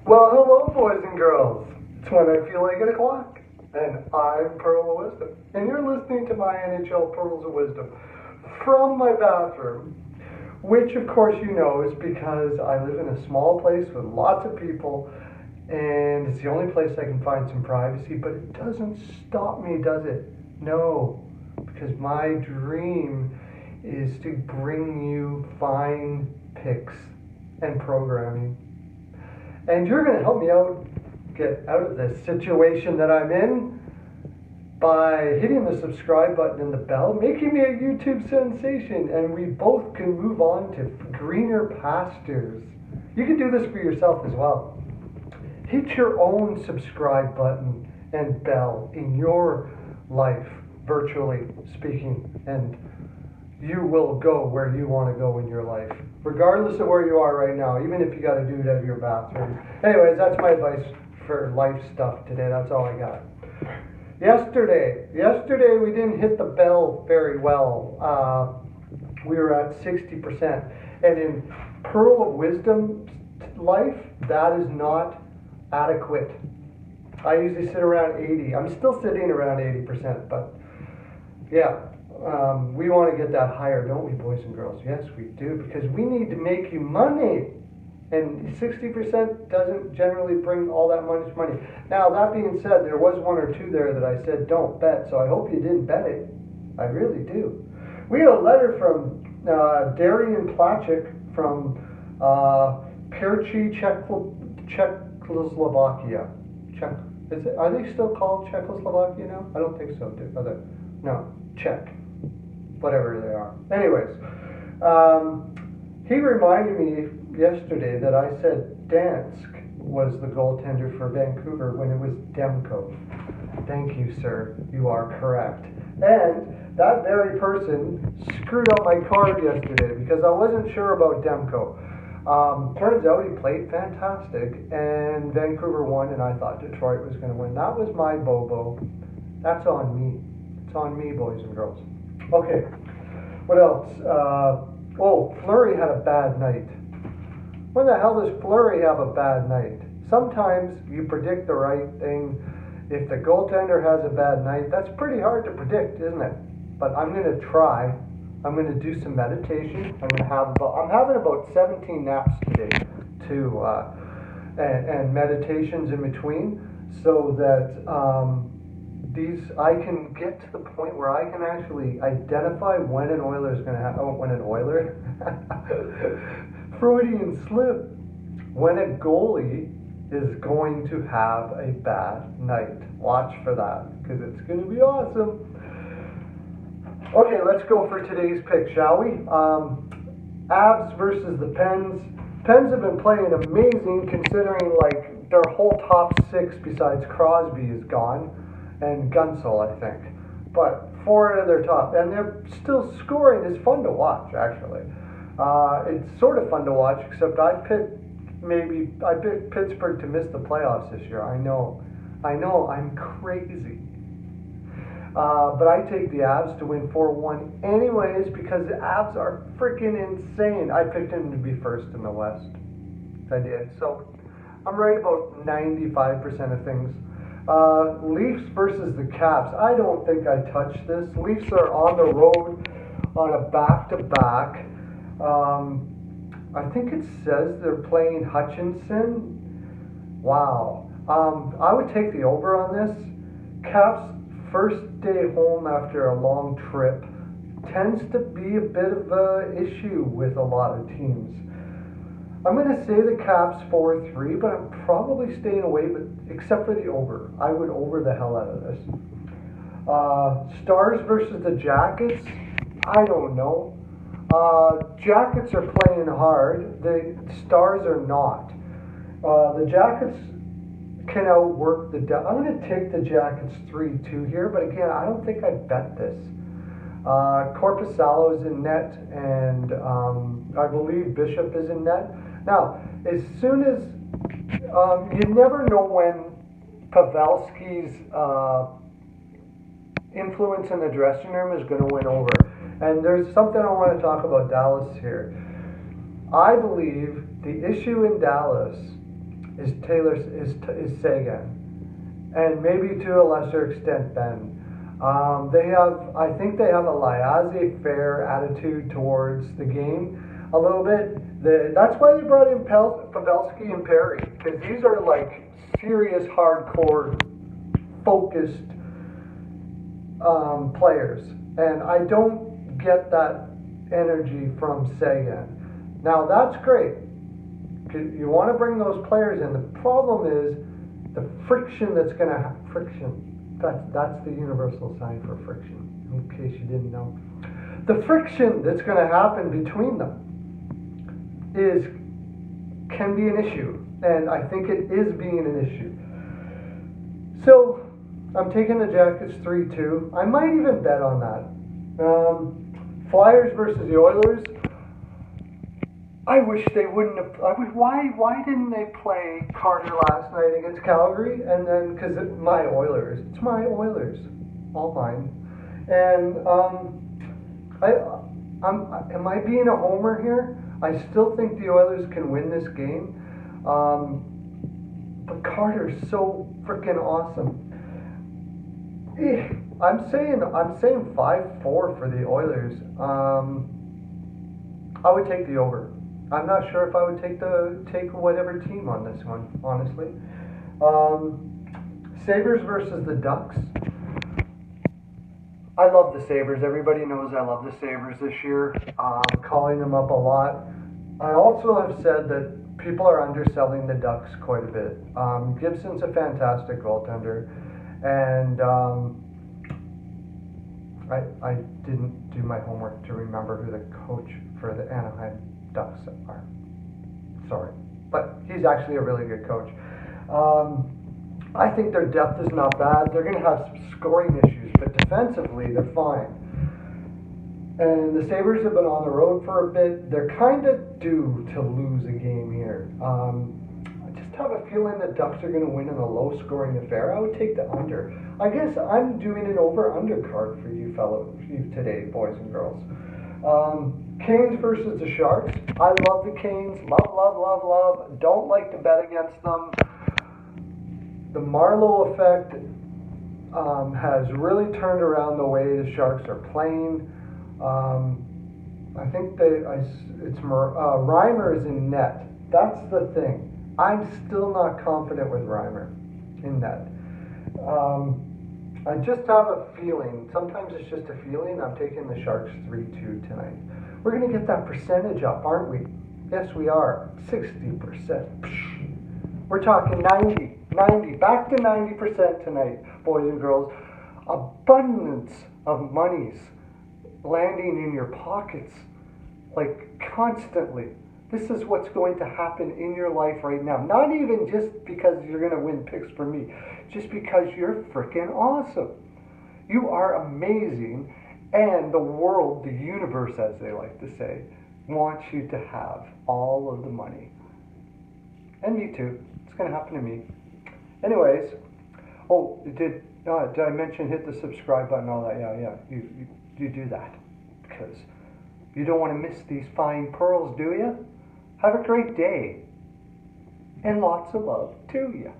Well, hello, boys and girls. It's when I feel like 8 o'clock, and I'm Pearl of Wisdom, and you're listening to my NHL Pearls of Wisdom from my bathroom, which, of course, you know is because I live in a small place with lots of people, and it's the only place I can find some privacy, but it doesn't stop me, does it? No, because my dream is to bring you fine pics and programming. And you're going to help me get out of this situation that I'm in by hitting the subscribe button and the bell, making me a YouTube sensation, and we both can move on to greener pastures. You can do this for yourself as well. Hit your own subscribe button and bell in your life, virtually speaking, and you will go where you want to go in your life, regardless of where you are right now, even if you got to do it out of your bathroom. Anyways, that's my advice for life stuff today. That's all I got. Yesterday we didn't hit the bell very well. We were at 60%. And in Pearl of Wisdom life, that is not adequate. I usually sit around 80. I'm still sitting around 80%, but yeah. We want to get that higher, don't we, boys and girls? Yes, we do, because we need to make you money. And 60% doesn't generally bring all that much money. Now, that being said, there was one or two there that I said don't bet, so I hope you didn't bet it. I really do. We had a letter from Darian Plachik from Perchi, Czechoslovakia. Are they still called Czechoslovakia now? I don't think so, are they? No, Czech. Whatever they are. Anyways, he reminded me yesterday that I said Dansk was the goaltender for Vancouver when it was Demko. Thank you, sir. You are correct. And that very person screwed up my card yesterday because I wasn't sure about Demko. Turns out he played fantastic, and Vancouver won, and I thought Detroit was going to win. That was my bobo. That's on me. It's on me, boys and girls. Okay, what else? Fleury had a bad night. When the hell does Fleury have a bad night? Sometimes you predict the right thing. If the goaltender has a bad night, that's pretty hard to predict, isn't it? But I'm going to try. I'm going to do some meditation. I'm having about 17 naps today, too, and meditations in between, so that I can get to the point where I can actually identify when an Oiler is going to have, Freudian slip, when a goalie is going to have a bad night. Watch for that, because it's going to be awesome. Okay, let's go for today's pick, shall we? Avs versus the Pens. Pens have been playing amazing, considering like their whole top six besides Crosby is gone. And Gunsel, I think. But 4 out of their top. And they're still scoring. It's fun to watch, actually. It's sort of fun to watch, except I picked Pittsburgh to miss the playoffs this year. I know, I'm crazy. But I take the Avs to win 4-1 anyways, because the Avs are freaking insane. I picked them to be first in the West. I did. So I'm right about 95% of things. Leafs versus the Caps. I don't think I touched this. Leafs are on the road on a back-to-back. I think it says they're playing Hutchinson. Wow. I would take the over on this. Caps' first day home after a long trip tends to be a bit of an issue with a lot of teams. I'm going to say the Caps 4-3, but I'm probably staying away, except for the over. I would over the hell out of this. Stars versus the Jackets. I don't know. Jackets are playing hard. The Stars are not. The Jackets can outwork the... I'm going to take the Jackets 3-2 here, but again, I don't think I'd bet this. Korpisalo is in net, and I believe Bishop is in net. Now, as soon as you never know when Pavelski's influence in the dressing room is going to win over. And there's something I want to talk about Dallas here. I believe the issue in Dallas is Sagan, and maybe to a lesser extent Ben. I think they have a laissez-faire attitude towards the game a little bit. That's why they brought in Pavelski and Perry, because these are like serious, hardcore, focused players, and I don't get that energy from Sagan. Now that's great. You want to bring those players in. The problem is the friction that's going to friction. That's the universal sign for friction, in case you didn't know. The friction that's going to happen between them can be an issue, and I think it is being an issue. So I'm taking the Jackets 3-2. I might even bet on that. Flyers versus the Oilers. I wish they wouldn't have. Why didn't they play Carter last night against Calgary? And then, because it's my Oilers, all mine. And am I being a homer here? I still think the Oilers can win this game. But Carter's so freaking awesome. I'm saying 5-4 for the Oilers. I would take the over. I'm not sure if I would take whatever team on this one, honestly. Sabres versus the Ducks. I love the Sabres. Everybody knows I love the Sabres this year. Calling them up a lot. I also have said that people are underselling the Ducks quite a bit. Gibson's a fantastic goaltender, and I didn't do my homework to remember who the coach for the Anaheim Ducks are. Sorry, but he's actually a really good coach. I think their depth is not bad. They're going to have some scoring issues, but defensively they're fine. And the Sabres have been on the road for a bit. They're kind of due to lose a game here. I just have a feeling the Ducks are going to win in a low-scoring affair. I would take the under. I guess I'm doing an over-under card for you today, boys and girls. Canes versus the Sharks. I love the Canes. Love. Don't like to bet against them. The Marleau effect has really turned around the way the Sharks are playing. I think Reimer is in net. That's the thing. I'm still not confident with Reimer in net. I just have a feeling. Sometimes it's just a feeling. I'm taking the Sharks 3-2 tonight. We're going to get that percentage up, aren't we? Yes, we are. 60%. We're talking 90. Back to 90% tonight, boys and girls. Abundance of monies landing in your pockets, like constantly. This is what's going to happen in your life right now. Not even just because you're going to win picks for me, just because you're freaking awesome. You are amazing, and the world, the universe, as they like to say, wants you to have all of the money. And me too. It's going to happen to me. Anyways, did I mention hit the subscribe button, all that? Yeah. You do that because you don't want to miss these fine pearls, do you? Have a great day and lots of love to you.